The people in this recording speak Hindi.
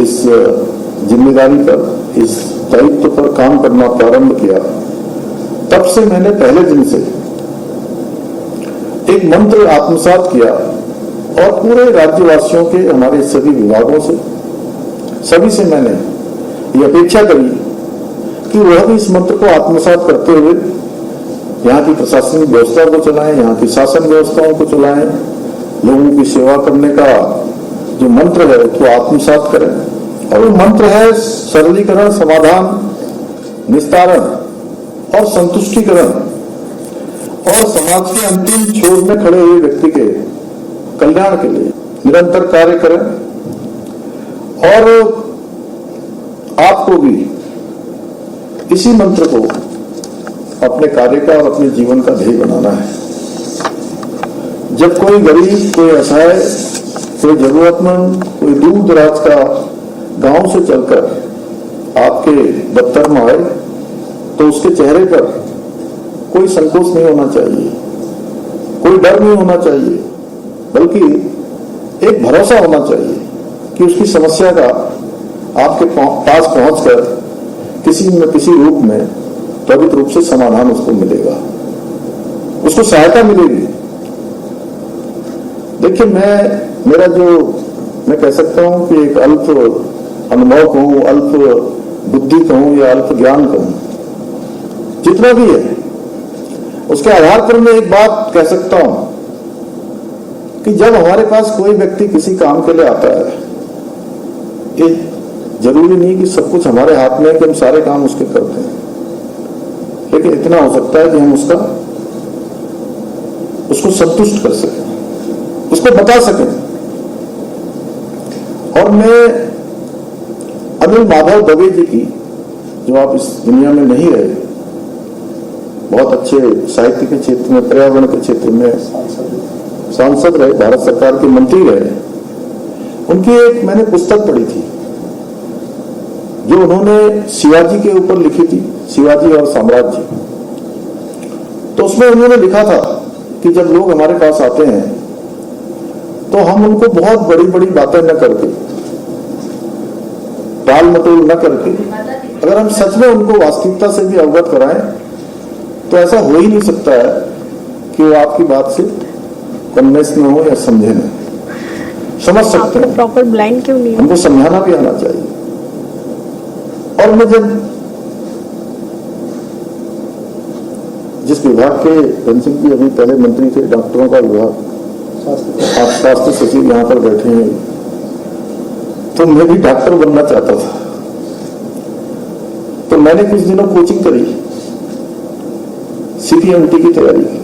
इस जिम्मेदारी पर, इस दायित्व पर काम करना प्रारंभ किया, तब से मैंने पहले दिन से एक मंत्र आत्मसात किया और पूरे राज्यवासियों के, हमारे सभी विभागों से, सभी से मैंने ये अपेक्षा करी कि वह भी इस मंत्र को आत्मसात करते हुए यहाँ की प्रशासनिक व्यवस्था को चलाएं, यहाँ की शासन व्यवस्थाओं को चलाएं, लोगों की सेवा करने का जो मंत्र है उसको आत्मसात करें। और वो मंत्र है सरलीकरण, समाधान, निस्तारण और संतुष्टिकरण, और समाज के अंतिम छोर में खड़े हुए व्यक्ति के कल्याण के लिए निरंतर कार्य करें। और आपको भी इसी मंत्र को अपने कार्य का और अपने जीवन का ध्येय बनाना है। जब कोई गरीब, कोई असहाय, कोई जरूरतमंद, कोई दूर दराज का गांव से चलकर आपके दफ्तर में आए तो उसके चेहरे पर कोई संकोच नहीं होना चाहिए, कोई डर नहीं होना चाहिए, बल्कि एक भरोसा होना चाहिए कि उसकी समस्या का आपके पास पहुंचकर किसी न किसी रूप में, त्वरित रूप से समाधान उसको मिलेगा, उसको सहायता मिलेगी। देखिए, मेरा जो मैं कह सकता हूं कि एक अल्प अनुभव कहूं, अल्प बुद्धि कहूं या अल्प ज्ञान कहूं, जितना भी है उसके आधार पर मैं एक बात कह सकता हूं कि जब हमारे पास कोई व्यक्ति किसी काम के लिए आता है, ये जरूरी नहीं कि सब कुछ हमारे हाथ में है कि हम सारे काम उसके करते हैं, लेकिन इतना हो सकता है कि हम उसको संतुष्ट कर सकें, उसको बता सकें। और मैं अनिल माधव दवे जी की, जो आप इस दुनिया में नहीं रहे, बहुत अच्छे साहित्य के क्षेत्र में, पर्यावरण के क्षेत्र में सांसद रहे, भारत सरकार के मंत्री रहे, उनकी एक मैंने पुस्तक पढ़ी थी जो उन्होंने शिवाजी के ऊपर लिखी थी, शिवाजी और साम्राज्य। तो उसमें उन्होंने लिखा था कि जब लोग हमारे पास आते हैं तो हम उनको बहुत बड़ी बड़ी बातें न करके, टाल मटोल न करके, अगर हम सच में उनको वास्तविकता से भी अवगत कराएं तो ऐसा हो ही नहीं सकता है कि वो आपकी बात से कन्विंस न हो या समझे न। समझ सकते हैं, प्रॉपर ब्लाइंड क्यों नहीं, हमको समझाना भी आना चाहिए। और मैं जब जिस विभाग के पेंशन की अभी पहले मंत्री थे, डॉक्टरों का विभाग, आप स्वास्थ्य सचिव यहां पर बैठे हैं, तो मैं भी डॉक्टर बनना चाहता था। तो मैंने कुछ दिनों कोचिंग करी, CPMT की तैयारी की।